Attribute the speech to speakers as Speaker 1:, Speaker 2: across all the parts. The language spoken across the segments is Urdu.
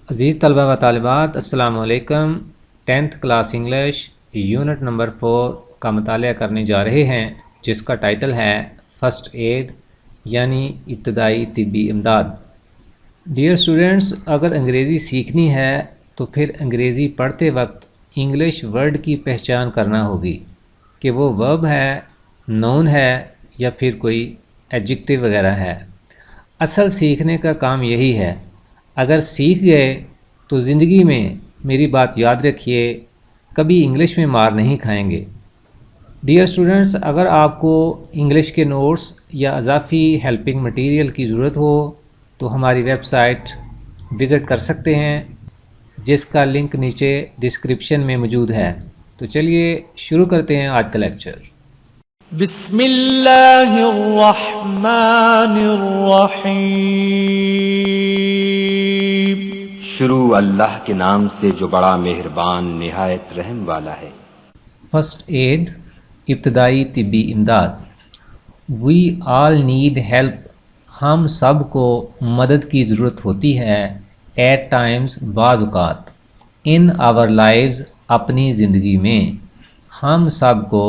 Speaker 1: عزیز طلبہ و طالبات، السلام علیکم۔ 10th class English unit number 4 کا مطالعہ کرنے جا رہے ہیں، جس کا ٹائٹل ہے فرسٹ ایڈ یعنی ابتدائی طبی امداد۔ ڈیئر اسٹوڈنٹس، اگر انگریزی سیکھنی ہے تو پھر انگریزی پڑھتے وقت انگلش ورڈ کی پہچان کرنا ہوگی کہ وہ ورب ہے، نون ہے یا پھر کوئی ایڈجیکٹو وغیرہ ہے۔ اصل سیکھنے کا کام یہی ہے۔ اگر سیکھ گئے تو زندگی میں میری بات یاد رکھیے، کبھی انگلش میں مار نہیں کھائیں گے۔ ڈیئر اسٹوڈنٹس، اگر آپ کو انگلش کے نوٹس یا اضافی ہیلپنگ مٹیریل کی ضرورت ہو تو ہماری ویب سائٹ وزٹ کر سکتے ہیں، جس کا لنک نیچے ڈسکرپشن میں موجود ہے۔ تو چلیے شروع کرتے ہیں آج کا لیکچر۔
Speaker 2: بسم اللہ الرحمن الرحیم۔
Speaker 3: شروع اللہ کے نام سے جو بڑا مہربان نہایت رحم والا ہے۔
Speaker 1: فرسٹ ایڈ، ابتدائی طبی امداد۔ وی آل نیڈ ہیلپ، ہم سب کو مدد کی ضرورت ہوتی ہے۔ ایٹ ٹائمز، بعض اوقات۔ ان آور لائفز، اپنی زندگی میں۔ ہم سب کو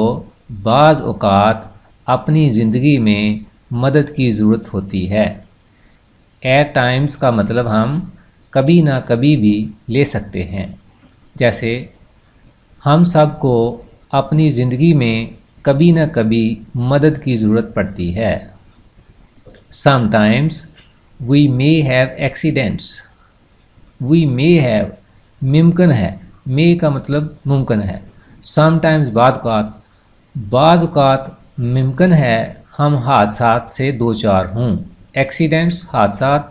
Speaker 1: بعض اوقات اپنی زندگی میں مدد کی ضرورت ہوتی ہے۔ ایٹ ٹائمز کا مطلب ہم کبھی نہ کبھی بھی لے سکتے ہیں، جیسے ہم سب کو اپنی زندگی میں کبھی نہ کبھی مدد کی ضرورت پڑتی ہے۔ Sometimes we may have accidents. We may have, ممکن ہے، مے کا مطلب ممکن ہے۔ سم ٹائمز، بعض اوقات ممکن ہے ہم حادثات سے دوچار ہوں۔ ایکسیڈنٹس، حادثات۔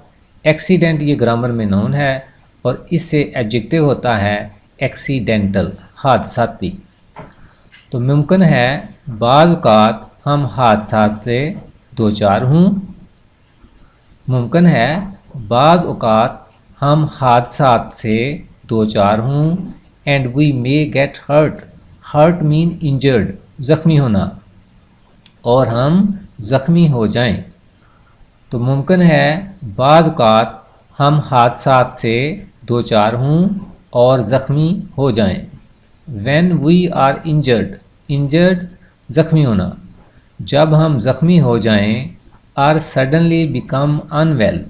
Speaker 1: ایکسیڈنٹ یہ گرامر میں نون ہے اور اس سے ایڈجیکٹو ہوتا ہے ایکسیڈنٹل، حادثاتی۔ تو ممکن ہے بعض اوقات ہم حادثات سے دوچار ہوں۔ ممکن ہے بعض اوقات ہم حادثات سے دوچار ہوں۔ And we may get hurt, hurt mean injured, زخمی ہونا، اور ہم زخمی ہو جائیں۔ تو ممکن ہے بعض اوقات ہم حادثات سے دوچار ہوں اور زخمی ہو جائیں۔ When we are injured, injured زخمی ہونا، جب ہم زخمی ہو جائیں۔ Are suddenly become unwell,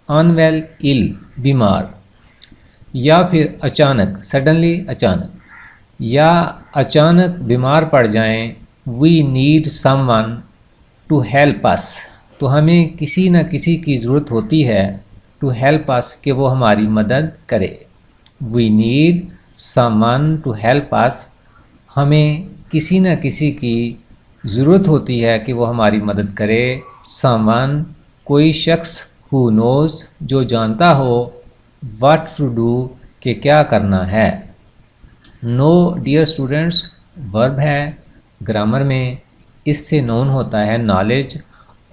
Speaker 1: unwell ill، بیمار۔ یا پھر اچانک، سڈنلی اچانک، یا اچانک بیمار پڑ جائیں۔ We need someone to help us, تو ہمیں کسی نہ کسی کی ضرورت ہوتی ہے ٹو ہیلپ اس، کہ وہ ہماری مدد کرے۔ We need someone to help us, ہمیں کسی نہ کسی کی ضرورت ہوتی ہے کہ وہ ہماری مدد کرے۔ سم ون، کوئی شخص، ہو نوز، جو جانتا ہو، واٹ ٹو ڈو، کہ کیا کرنا ہے۔ نو ڈیئر اسٹوڈنٹس ورب ہے گرامر میں، اس سے نون ہوتا ہے نالج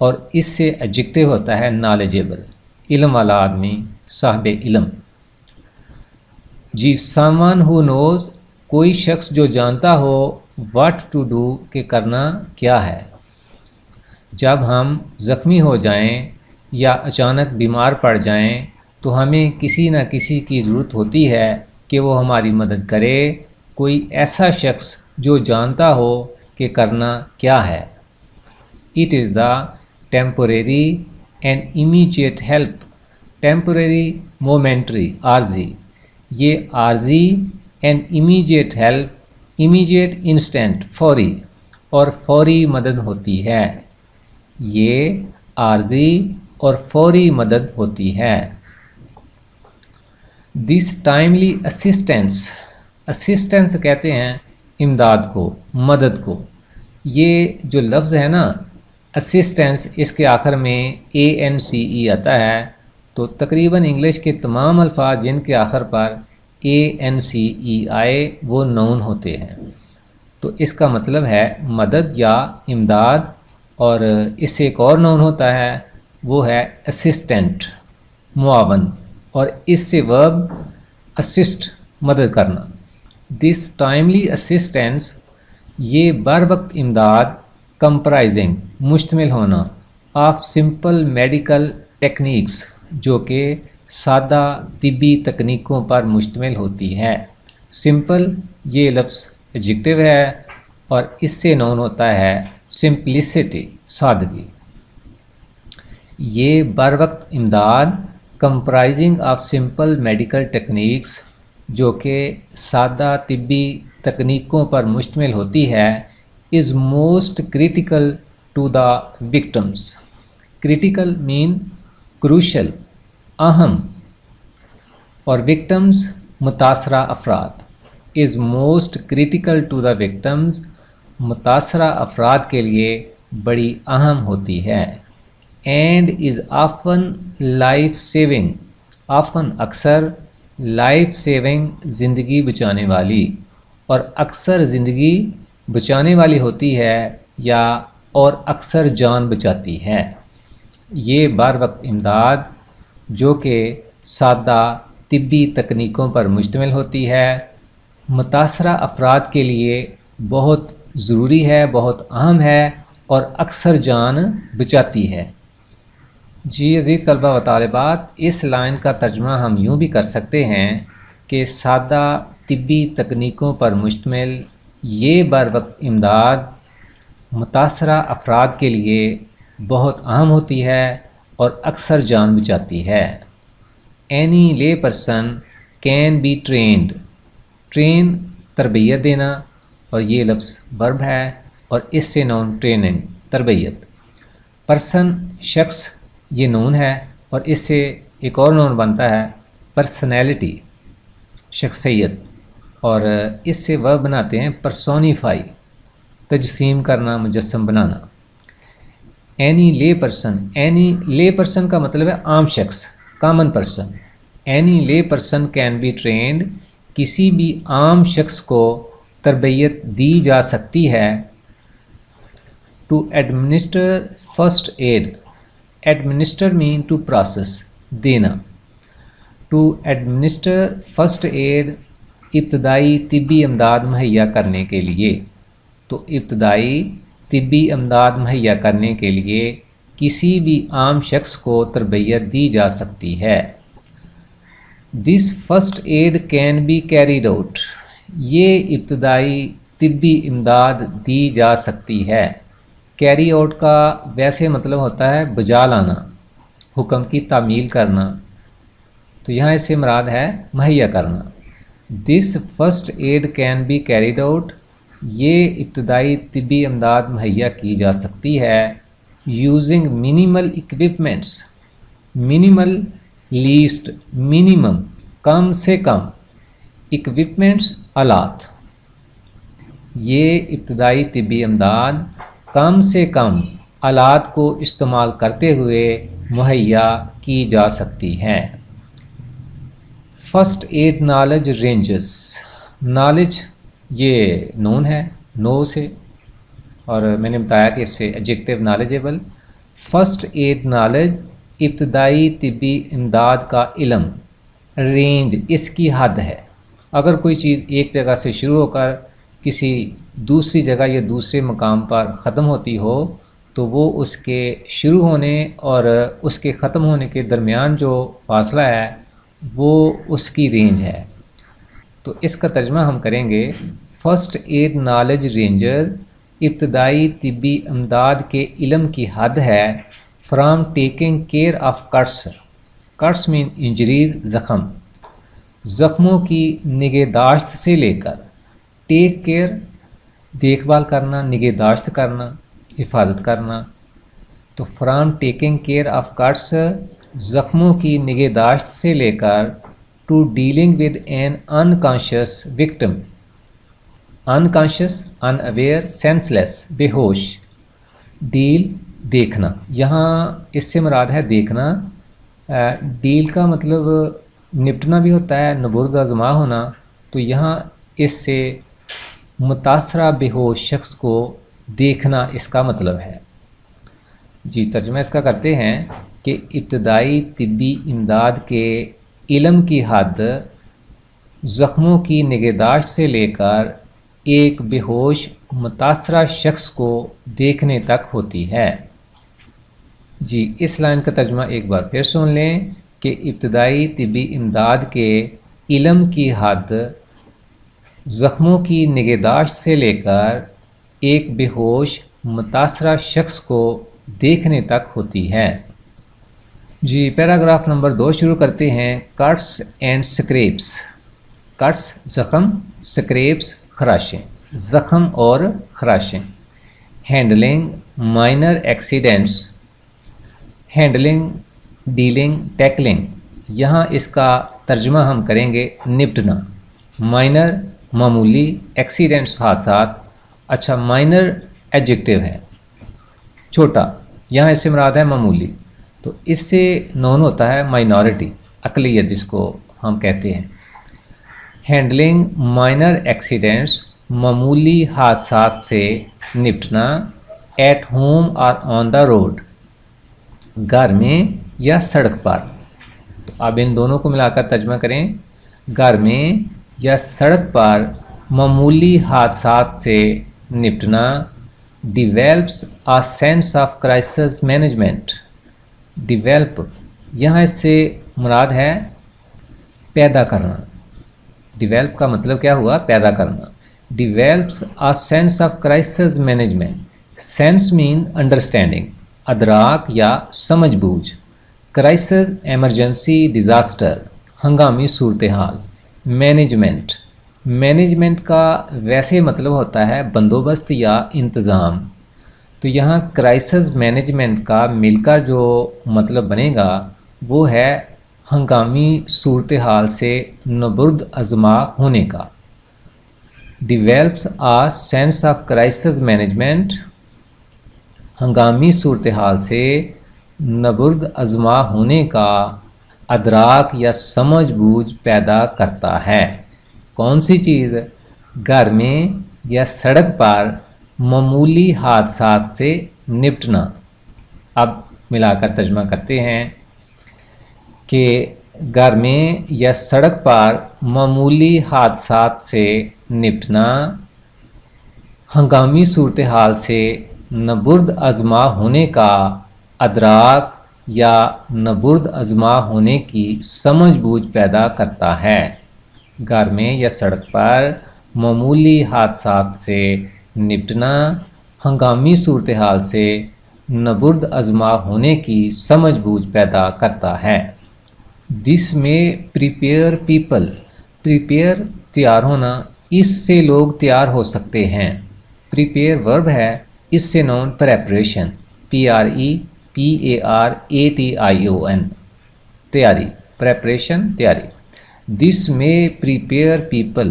Speaker 1: اور اس سے ایڈجیکٹو ہوتا ہے نالجیبل، علم والا آدمی، صاحب علم۔ جی، سم ون ہو نوز، کوئی شخص جو جانتا ہو، واٹ ٹو ڈو، کہ کرنا کیا ہے۔ جب ہم زخمی ہو جائیں یا اچانک بیمار پڑ جائیں تو ہمیں کسی نہ کسی کی ضرورت ہوتی ہے کہ وہ ہماری مدد کرے، کوئی ایسا شخص جو جانتا ہو کہ کرنا کیا ہے۔ It is the temporary and immediate help, temporary momentary, عارضی، یہ عارضی، and immediate help, immediate instant, فوری، اور فوری مدد ہوتی ہے۔ یہ عارضی اور فوری مدد ہوتی ہے۔ دس ٹائملی اسسٹنس، اسسٹنس کہتے ہیں امداد کو، مدد کو۔ یہ جو لفظ ہے نا اسسٹنس، اس کے آخر میں ANCE آتا ہے، تو تقریباً انگلش کے تمام الفاظ جن کے آخر پر ANCE آئے وہ نون ہوتے ہیں۔ تو اس کا مطلب ہے مدد یا امداد، اور اس سے ایک اور نون ہوتا ہے، وہ ہے اسسٹنٹ، معاون، اور اس سے ورب اسسٹ، مدد کرنا۔ دس ٹائملی اسسٹنس، یہ بر وقت امداد، کمپرائزنگ، مشتمل ہونا، آف سمپل میڈیکل ٹیکنیکس، جو کہ سادہ طبی تکنیکوں پر مشتمل ہوتی ہے. سمپل یہ لفظ ایڈجیکٹو ہے اور اس سے نون ہوتا ہے سمپلسٹی، سادگی. یہ بر وقت امداد comprising of simple medical techniques جو کہ سادہ طبی تکنیکوں پر مشتمل ہوتی ہے is most critical to the victims. Critical mean crucial, اہم، اور وکٹمز متاثرہ افراد. Is most critical to the victims متاثرہ افراد کے لیے بڑی اہم ہوتی ہے. And is often life saving, often اکثر، لائف سیونگ زندگی بچانے والی، اور اکثر زندگی بچانے والی ہوتی ہے یا اور اکثر جان بچاتی ہے. یہ بر وقت امداد جو کہ سادہ طبی تکنیکوں پر مشتمل ہوتی ہے متاثرہ افراد کے لیے بہت ضروری ہے، بہت اہم ہے اور اکثر جان بچاتی ہے. جی عزیز طلبہ و طالبات، اس لائن کا ترجمہ ہم یوں بھی کر سکتے ہیں کہ سادہ طبی تکنیکوں پر مشتمل یہ بر وقت امداد متاثرہ افراد کے لیے بہت اہم ہوتی ہے اور اکثر جان بچاتی ہے. Any lay person can be trained, train تربیت دینا، اور یہ لفظ ورب ہے اور اس سے نون ٹریننگ، تربیت. پرسن شخص یہ نون ہے اور اس سے ایک اور نون بنتا ہے پرسنالٹی، شخصیت، اور اس سے ورب بناتے ہیں پرسونیفائی، تجسیم کرنا، مجسم بنانا. Any lay person, any lay person کا مطلب ہے عام شخص، common person. Any lay person can be trained, کسی بھی عام شخص کو تربیت دی جا سکتی ہے. To administer first aid, administer mean to process, دینا. ٹو ایڈمنسٹر فرسٹ ایڈ، ابتدائی طبی امداد مہیا کرنے کے لیے. تو ابتدائی طبی امداد مہیا کرنے کے لیے کسی بھی عام شخص کو تربیت دی جا سکتی ہے. This first aid can be carried out, یہ ابتدائی طبی امداد دی جا سکتی ہے. کیری آؤٹ کا ویسے مطلب ہوتا ہے بجا لانا، حکم کی تعمیل کرنا، تو یہاں اس سے مراد ہے مہیا کرنا. This first aid can be carried out, یہ ابتدائی طبی امداد مہیا کی جا سکتی ہے using minimal equipments, minimal least, minimum کم سے کم، اکوپمنٹس آلات. یہ ابتدائی طبی امداد کم سے کم آلات کو استعمال کرتے ہوئے مہیا کی جا سکتی ہے. First aid knowledge ranges, knowledge یہ نون ہے، نو سے، اور میں نے بتایا کہ اس سے adjective knowledgeable. First aid knowledge ابتدائی طبی امداد کا علم، رینج اس کی حد ہے. اگر کوئی چیز ایک جگہ سے شروع ہو کر کسی دوسری جگہ یا دوسرے مقام پر ختم ہوتی ہو تو وہ اس کے شروع ہونے اور اس کے ختم ہونے کے درمیان جو فاصلہ ہے وہ اس کی رینج ہے. تو اس کا ترجمہ ہم کریں گے فرسٹ ایڈ نالج رینجز، ابتدائی طبی امداد کے علم کی حد ہے from taking care of cuts, cuts mean injuries, زخم، زخموں کی نگہداشت سے لے کر، ٹیک کیئر دیکھ بھال کرنا، نگہداشت کرنا، حفاظت کرنا. تو from taking care of cuts, زخموں کی نگہداشت سے لے کر، to dealing with an unconscious victim, unconscious, unaware, senseless, بے ہوش. ڈیل دیکھنا، یہاں اس سے مراد ہے دیکھنا. ڈیل کا مطلب نپٹنا بھی ہوتا ہے، نبرد آزما ہونا، تو یہاں اس سے متاثرہ بے ہوش شخص کو دیکھنا اس کا مطلب ہے. جی ترجمہ اس کا کرتے ہیں کہ ابتدائی طبی امداد کے علم کی حد زخموں کی نگہداشت سے لے کر ایک بے ہوش متاثرہ شخص کو دیکھنے تک ہوتی ہے. جی اس لائن کا ترجمہ ایک بار پھر سن لیں کہ ابتدائی طبی امداد کے علم کی حد زخموں کی نگہداشت سے لے کر ایک بے ہوش متاثرہ شخص کو دیکھنے تک ہوتی ہے۔ جی پیراگراف نمبر 2 شروع کرتے ہیں۔ Cuts and scrapes. کٹس زخم، سکریپس خراشیں، زخم اور خراشیں۔ Handling minor accidents, handling, dealing, tackling, یہاں اس کا ترجمہ ہم کریں گے نپٹنا۔ مائنر معمولی، ایکسیڈنٹس حادثات۔ اچھا مائنر ایڈجیکٹیو ہے، چھوٹا، یہاں اس سے مراد ہے معمولی، تو اس سے نون ہوتا ہے مائنورٹی، اقلیت جس کو ہم کہتے ہیں۔ ہینڈلنگ مائنر ایکسیڈنٹس، معمولی حادثات سے نپٹنا۔ ایٹ ہوم اور آن دا روڈ، گھر میں یا سڑک پر۔ تو اب ان دونوں کو ملا کر ترجمہ کریں۔ گھر میں یا سڑک پر معمولی حادثات سے نپٹنا۔ Develops a sense of crisis management. Develop یہاں اس سے مراد ہے پیدا کرنا۔ ڈیویلپ کا مطلب کیا ہوا؟ پیدا کرنا۔ Develops a sense of crisis management. Sense mean understanding, ادراک یا سمجھ بوجھ۔ کرائسس ایمرجنسی ڈیزاسٹر، ہنگامی صورتحال۔ مینجمنٹ، مینجمنٹ کا ویسے مطلب ہوتا ہے بندوبست یا انتظام، تو یہاں کرائسس مینجمنٹ کا مل کر جو مطلب بنے گا وہ ہے ہنگامی صورتحال سے نبرد ازما ہونے کا۔ Develops a sense of crisis management, ہنگامی صورتحال سے نبرد ازما ہونے کا ادراک یا سمجھ بوجھ پیدا کرتا ہے۔ کون سی چیز؟ گھر میں یا سڑک پر معمولی حادثات سے نپٹنا۔ اب ملا کر ترجمہ کرتے ہیں کہ گھر میں یا سڑک پر معمولی حادثات سے نپٹنا، ہنگامی صورتحال سے نبرد ازما ہونے کا ادراک یا نبرد ازما ہونے کی سمجھ بوجھ پیدا کرتا ہے۔ گھر میں یا سڑک پر معمولی حادثات سے نپٹنا، ہنگامی صورتحال سے نبرد ازما ہونے کی سمجھ بوجھ پیدا کرتا ہے۔ دس میں پریپیئر پیپل، پریپیئر تیار ہونا، اس سے لوگ تیار ہو سکتے ہیں۔ پریپیئر ورب ہے، اس سے نون پریپریشن، PREPARATION، تیاری، پریپریشن تیاری۔ دس میں پریپیئر پیپل،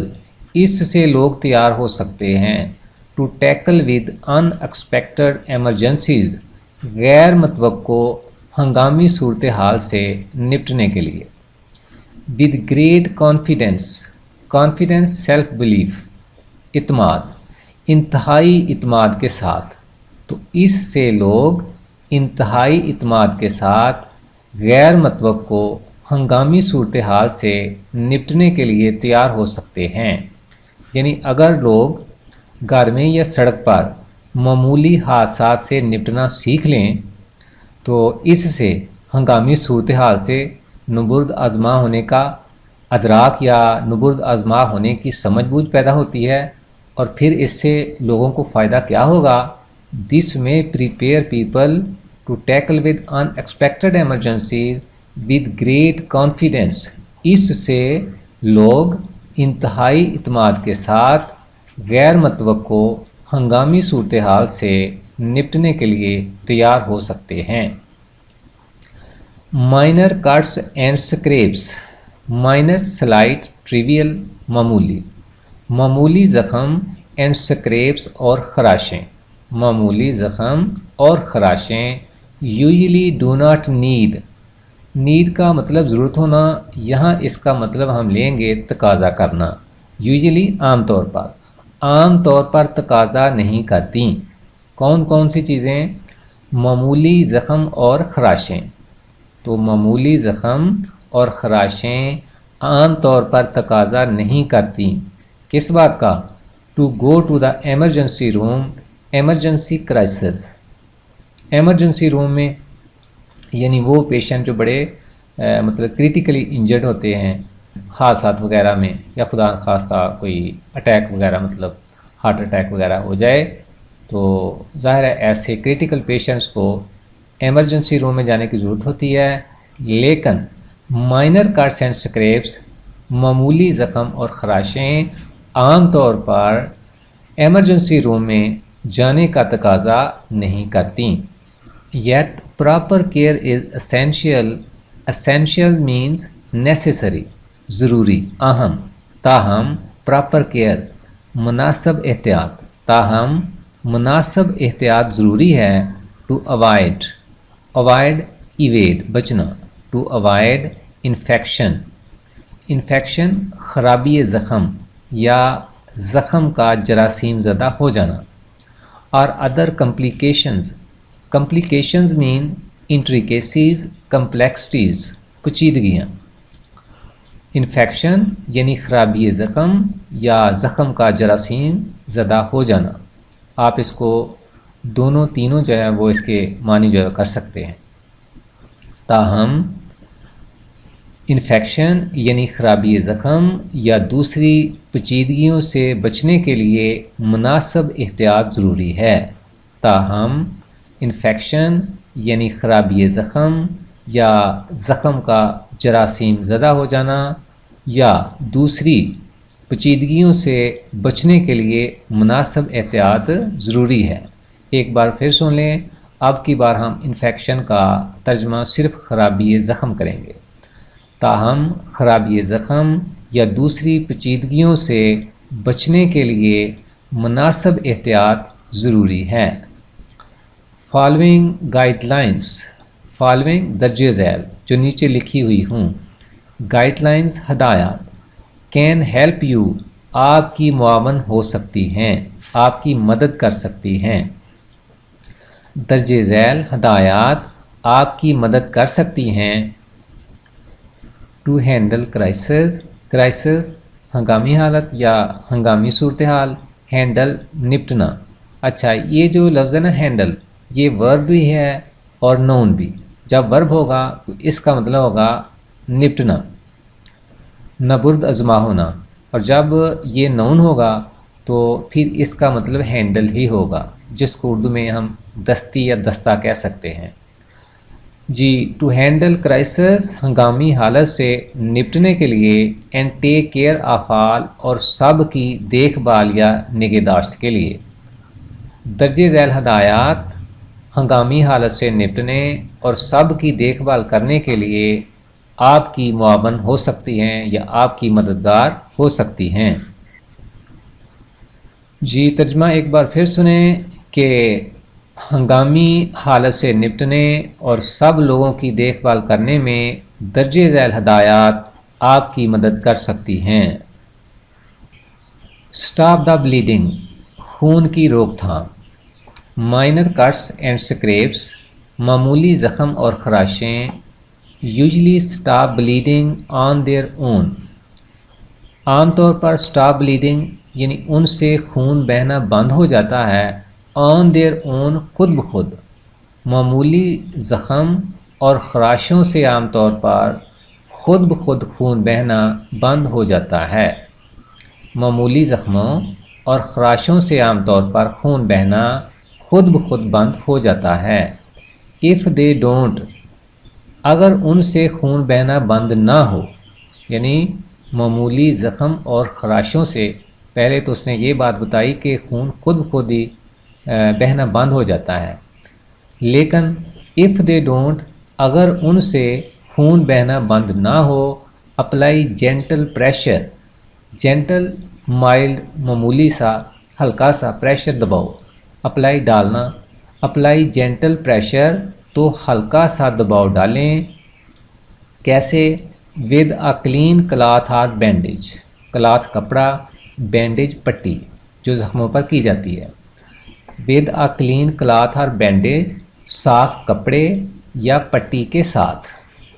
Speaker 1: اس سے لوگ تیار ہو سکتے ہیں۔ To tackle with unexpected emergencies, غیر متوقع ہنگامی صورتحال سے نپٹنے کے لیے۔ With great confidence, confidence self belief, اعتماد، انتہائی اعتماد کے ساتھ، تو اس سے لوگ انتہائی اعتماد کے ساتھ غیر متوقع ہنگامی صورتحال سے نپٹنے کے لیے تیار ہو سکتے ہیں۔ یعنی اگر لوگ گھر میں یا سڑک پر معمولی حادثات سے نپٹنا سیکھ لیں تو اس سے ہنگامی صورتحال سے نبرد ازما ہونے کا ادراک یا نبرد ازما ہونے کی سمجھ بوجھ پیدا ہوتی ہے، اور پھر اس سے لوگوں کو فائدہ کیا ہوگا؟ This may prepare people to tackle with unexpected emergencies with great confidence, اس سے لوگ انتہائی اعتماد کے ساتھ غیر متوقع ہنگامی صورتحال سے نپٹنے کے لیے تیار ہو سکتے ہیں۔ Minor cuts and scrapes, minor slight, trivial, معمولی، معمولی زخم، اینڈ سکریپس اور خراشیں، معمولی زخم اور خراشیں۔ Usually do not need, need کا مطلب ضرورت ہونا، یہاں اس کا مطلب ہم لیں گے تقاضا کرنا۔ یوزلی عام طور پر، عام طور پر تقاضا نہیں کرتی۔ کون کون سی چیزیں؟ معمولی زخم اور خراشیں، تو معمولی زخم اور خراشیں عام طور پر تقاضا نہیں کرتی۔ کس بات کا؟ To go to the emergency room, emergency crisis, emergency room میں یعنی وہ پیشنٹ جو بڑے مطلب کریٹیکلی انجرڈ ہوتے ہیں حادثات وغیرہ میں، یا خدا نخواستہ کوئی اٹیک وغیرہ مطلب ہارٹ اٹیک وغیرہ ہو جائے، تو ظاہر ہے ایسے کریٹیکل پیشنٹس کو ایمرجنسی روم میں جانے کی ضرورت ہوتی ہے. لیکن مائنر کٹس اینڈ اسکریپس، معمولی زخم اور خراشیں عام طور پر ایمرجنسی روم میں جانے کا تقاضا نہیں کرتی. Yet proper care is essential. Essential means necessary, ضروری، اہم. تاہم پراپر کیئر، مناسب احتیاط. تاہم مناسب احتیاط ضروری ہے. ٹو اوائڈ، اوائڈ ایویڈ بچنا. To avoid infection. انفیکشن خرابی زخم یا زخم کا جراثیم زدہ ہو جانا. اور ادر کمپلیکیشنز. کمپلیکیشنز مین انٹریکیسیز، کمپلیکسٹیز، پیچیدگیاں. انفیکشن یعنی خرابی زخم یا زخم کا جراثیم زدہ ہو جانا. آپ اس کو دونوں تینوں جو ہے وہ اس کے معنی جو ہے کر سکتے ہیں. تاہم انفیکشن یعنی خرابی زخم یا دوسری پیچیدگیوں سے بچنے کے لیے مناسب احتیاط ضروری ہے. تاہم انفیکشن یعنی خرابی زخم یا زخم کا جراثیم زدہ ہو جانا یا دوسری پیچیدگیوں سے بچنے کے لیے مناسب احتیاط ضروری ہے. ایک بار پھر سن لیں. اب کی بار ہم انفیکشن کا ترجمہ صرف خرابی زخم کریں گے. تاہم خرابی زخم یا دوسری پیچیدگیوں سے بچنے کے لیے مناسب احتیاط ضروری ہے. Following guide lines. فالوئنگ درج ذیل جو نیچے لکھی ہوئی ہوں. گائیڈ لائنس ہدایات. کین ہیلپ یو آپ کی معاون ہو سکتی ہیں، آپ کی مدد کر سکتی ہیں. درج ذیل ہدایات آپ کی مدد کر سکتی ہیں. To handle crisis. کرائسس ہنگامی حالت یا ہنگامی صورتحال. ہینڈل نپٹنا. اچھا یہ جو لفظ ہے نا ہینڈل، یہ ورب بھی ہے اور نون بھی. جب ورب ہوگا تو اس کا مطلب ہوگا نپٹنا، نبرد ازما ہونا. اور جب یہ نون ہوگا تو پھر اس کا مطلب ہینڈل ہی ہوگا، جس کو اردو میں ہم دستی یا دستہ کہہ سکتے ہیں. جی ٹو ہینڈل کرائسس ہنگامی حالت سے نپٹنے کے لیے. And take care of all اور سب کی دیکھ بھال یا نگہداشت کے لیے. درج ذیل ہدایات ہنگامی حالت سے نپٹنے اور سب کی دیکھ بھال کرنے کے لیے آپ کی معاون ہو سکتی ہیں یا آپ کی مددگار ہو سکتی ہیں. جی ترجمہ ایک بار پھر سنیں کہ ہنگامی حالت سے نپٹنے اور سب لوگوں کی دیکھ بھال کرنے میں درج ذیل ہدایات آپ کی مدد کر سکتی ہیں. سٹاپ دا بلیڈنگ خون کی روک تھام. مائنر کٹس اینڈ اسکریپس معمولی زخم اور خراشیں usually stop bleeding on their own. عام طور پر سٹاپ بلیڈنگ یعنی ان سے خون بہنا بند ہو جاتا ہے. آن دیئر اون خود بخود. معمولی زخم اور خراشوں سے عام طور پر خود بخود خون بہنا بند ہو جاتا ہے. معمولی زخموں اور خراشوں سے عام طور پر خون بہنا خود بخود بند ہو جاتا ہے. if they don't اگر ان سے خون بہنا بند نہ ہو، یعنی معمولی زخم اور خراشوں سے پہلے تو اس نے یہ بات بتائی کہ خون خود بخود ہی بہنا بند ہو جاتا ہے. لیکن if they don't اگر ان سے خون بہنا بند نہ ہو، apply gentle pressure. Gentle mild معمولی سا ہلکا سا پریشر دباؤ. اپلائی ڈالنا. اپلائی جینٹل پریشر تو ہلکا سا دباؤ ڈالیں. کیسے؟ ود اے کلین کلاتھ اور بینڈیج. کلاتھ کپڑا، بینڈیج پٹی جو زخموں پر کی جاتی ہے. ود اے کلین کلاتھ اور بینڈیج صاف کپڑے یا پٹی کے ساتھ.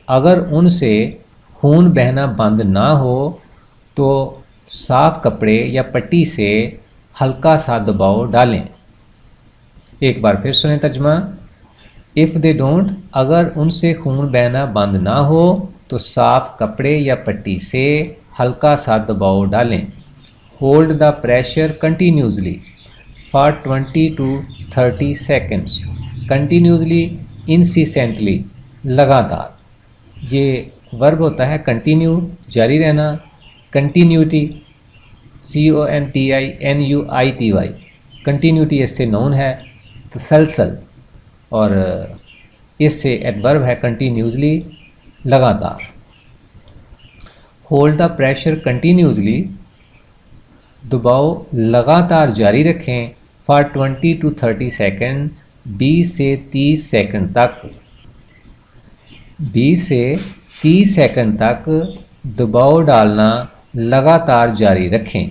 Speaker 1: اگر ان سے خون بہنا بند نہ ہو تو صاف کپڑے یا پٹی سے ہلکا سا دباؤ ڈالیں. ایک بار پھر سنیں ترجمہ. اف دے ڈونٹ اگر ان سے خون بہنا بند نہ ہو تو صاف کپڑے یا پٹی سے ہلکا سا دباؤ ڈالیں. Hold the pressure continuously for 20 to 30 seconds. Continuously incessantly لگاتار. یہ ورب ہوتا ہے کنٹینیو جاری رہنا. کنٹینیوٹی CONTINUITY کنٹینیوٹی اس سے نون ہے. تسلسل اور اس سے ایڈورب ہے کنٹینیوسلی لگاتار. ہولڈ دا پریشر کنٹینیوسلی دباؤ لگاتار جاری رکھیں فار 20 to 30 سیکنڈ 20 سے 30 سیکنڈ تک. 20 سے 30 سیکنڈ تک دباؤ ڈالنا لگاتار جاری رکھیں.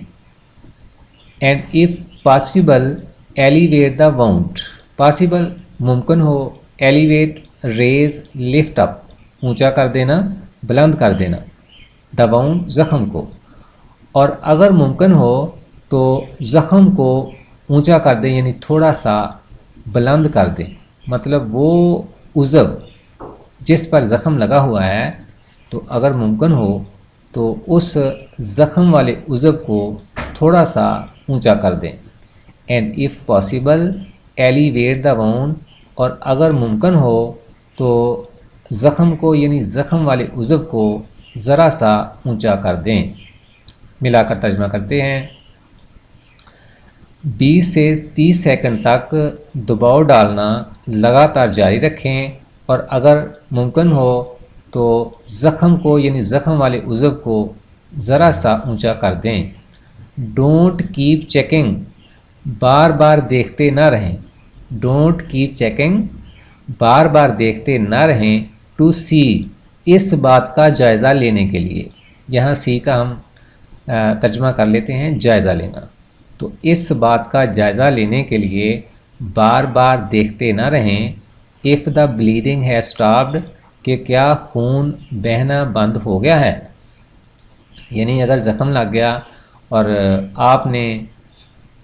Speaker 1: And if possible elevate the wound. Possible ممکن ہو. ایلیویٹ ریز لفٹ اپ اونچا کر دینا بلند کر دینا. دا وونٹ زخم کو. اور اگر ممکن ہو تو زخم کو اونچا کر دیں یعنی تھوڑا سا بلند کر دیں. مطلب وہ عضو جس پر زخم لگا ہوا ہے تو اگر ممکن ہو تو اس زخم والے عضو کو تھوڑا سا اونچا کر دیں. And if possible elevate the wound اور اگر ممکن ہو تو زخم کو یعنی زخم والے عضو کو ذرا سا اونچا کر دیں. ملا کر ترجمہ کرتے ہیں. 20 سے 30 سیکنڈ تک دباؤ ڈالنا لگاتار جاری رکھیں اور اگر ممکن ہو تو زخم کو یعنی زخم والے عضو کو ذرا سا اونچا کر دیں. ڈونٹ کیپ چیکنگ بار بار دیکھتے نہ رہیں. ڈونٹ کیپ چیکنگ بار بار دیکھتے نہ رہیں. ٹو سی اس بات کا جائزہ لینے کے لیے. یہاں سی کا ہم ترجمہ کر لیتے ہیں جائزہ لینا. تو اس بات کا جائزہ لینے کے لیے بار بار دیکھتے نہ رہیں. F the bleeding has stopped کہ کیا خون بہنا بند ہو گیا ہے. یعنی اگر زخم لگ گیا اور آپ نے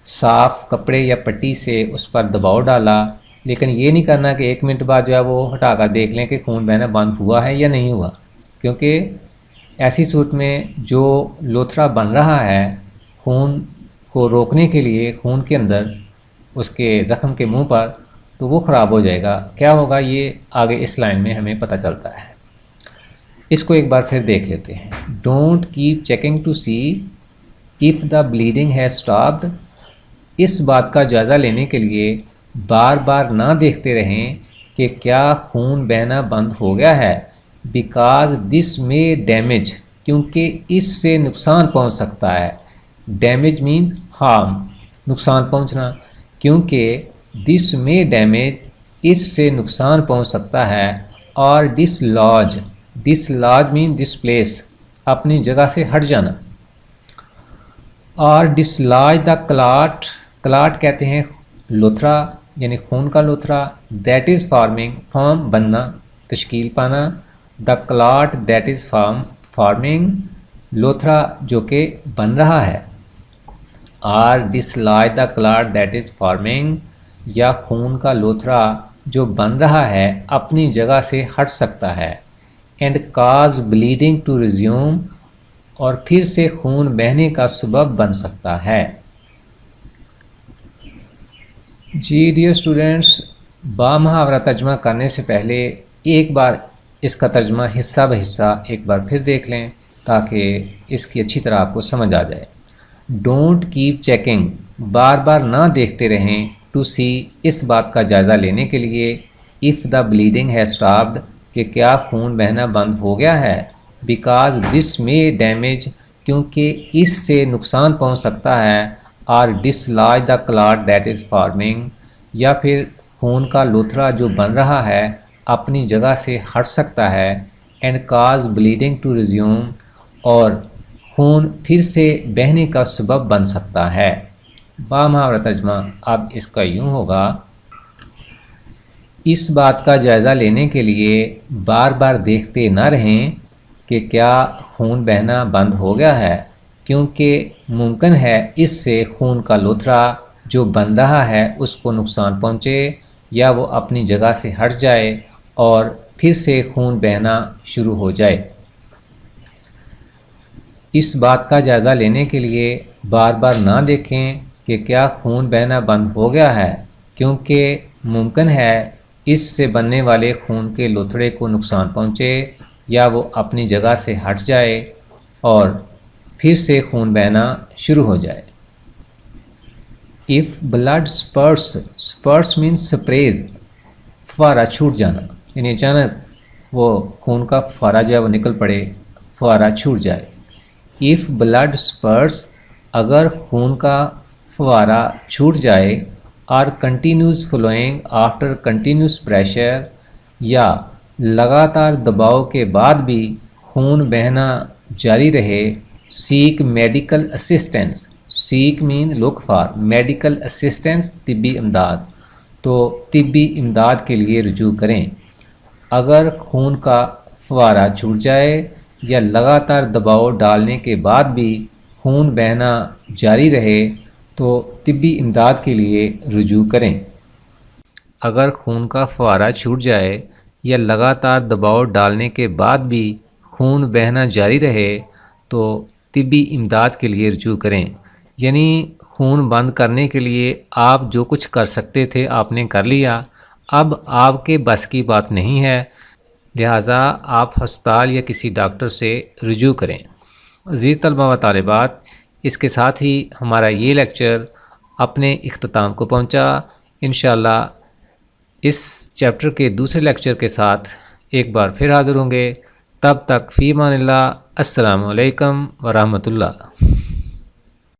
Speaker 1: صاف کپڑے یا پٹی سے اس پر دباؤ ڈالا لیکن یہ نہیں کرنا کہ 1 منٹ بعد جو ہے وہ ہٹا کر دیکھ لیں کہ خون بہنا بند ہوا ہے یا نہیں ہوا. کیونکہ ایسی صورت میں جو لوتھڑا بن رہا ہے خون کو روکنے کے لیے خون کے اندر اس کے زخم کے منہ پر تو وہ خراب ہو جائے گا. کیا ہوگا یہ آگے اس لائن میں ہمیں پتہ چلتا ہے. اس کو ایک بار پھر دیکھ لیتے ہیں. Don't keep checking to see if the bleeding has stopped. اس بات کا جائزہ لینے کے لیے بار بار نہ دیکھتے رہیں کہ کیا خون بہنا بند ہو گیا ہے. بیکاز دس میں ڈیمیج کیونکہ اس سے نقصان پہنچ سکتا ہے. ڈیمیج مینز ہارم نقصان پہنچنا. کیونکہ دس میں ڈیمیج اس سے نقصان پہنچ سکتا ہے. اور ڈسلاج ڈسلاج مین ڈسپلیس اپنی جگہ سے ہٹ جانا. اور ڈسلاج دا کلاٹ. کلاٹ کہتے ہیں لوتھڑا یعنی خون کا لوتھڑا. دیٹ از فارمنگ فارم بننا تشکیل پانا. The clot that is forming لوتھڑا جو کہ بن رہا ہے. اور dislodge the clot that is forming یا خون کا لوتھڑا جو بن رہا ہے اپنی جگہ سے ہٹ سکتا ہے. And cause bleeding to resume اور پھر سے خون بہنے کا سبب بن سکتا ہے. جی ڈیئر اسٹوڈینٹس بامحاورہ ترجمہ کرنے سے پہلے ایک بار اس کا ترجمہ حصہ بہ حصہ ایک بار پھر دیکھ لیں تاکہ اس کی اچھی طرح آپ کو سمجھ آ جائے. ڈونٹ کیپ چیکنگ بار بار نہ دیکھتے رہیں. ٹو سی اس بات کا جائزہ لینے کے لیے. F the bleeding has stopped کہ کیا خون بہنا بند ہو گیا ہے. بیکاز دس میں ڈیمیج کیونکہ اس سے نقصان پہنچ سکتا ہے. اور dislodge the clot that is forming یا پھر خون کا لوتھڑا جو بن رہا ہے اپنی جگہ سے ہٹ سکتا ہے. And cause bleeding to resume اور خون پھر سے بہنے کا سبب بن سکتا ہے. بامحاورہ ترجمہ اب اس کا یوں ہوگا. اس بات کا جائزہ لینے کے لیے بار بار دیکھتے نہ رہیں کہ کیا خون بہنا بند ہو گیا ہے کیونکہ ممکن ہے اس سے خون کا لوتھڑا جو بن رہا ہے اس کو نقصان پہنچے. یا وہ اپنی جگہ سے ہٹ جائے اور پھر سے خون بہنا شروع ہو جائے۔ اس بات کا جائزہ لینے کے لیے بار بار نہ دیکھیں کہ کیا خون بہنا بند ہو گیا ہے، کیونکہ ممکن ہے اس سے بننے والے خون کے لوتھڑے کو نقصان پہنچے یا وہ اپنی جگہ سے ہٹ جائے اور پھر سے خون بہنا شروع ہو جائے۔ If blood spurts means sprays، فوارہ چھوٹ جانا، یعنی اچانک وہ خون کا فوارہ جو ہے وہ نکل پڑے، فوارہ چھوٹ جائے۔ If blood spurts، اگر خون کا فوارہ چھوٹ جائے، اور continues flowing after continuous pressure، یا لگاتار دباؤ کے بعد بھی خون بہنا جاری رہے، seek medical assistance، seek mean look for، medical assistance طبی امداد، تو طبی امداد کے لیے رجوع کریں۔ اگر خون کا فوارہ چھوٹ جائے یا لگاتار دباؤ ڈالنے کے بعد بھی خون بہنا جاری رہے تو طبی امداد کے لیے رجوع کریں۔ اگر خون کا فوارہ چھوٹ جائے یا لگاتار دباؤ ڈالنے کے بعد بھی خون بہنا جاری رہے تو طبی امداد کے لیے رجوع کریں، یعنی خون بند کرنے کے لیے آپ جو کچھ کر سکتے تھے آپ نے کر لیا، اب آپ کے بس کی بات نہیں ہے، لہٰذا آپ ہسپتال یا کسی ڈاکٹر سے رجوع کریں۔ عزیز طلبہ و طالبات، اس کے ساتھ ہی ہمارا یہ لیکچر اپنے اختتام کو پہنچا۔ انشاءاللہ اس چیپٹر کے دوسرے لیکچر کے ساتھ ایک بار پھر حاضر ہوں گے، تب تک فی امان اللہ، السلام علیکم ورحمۃ اللہ۔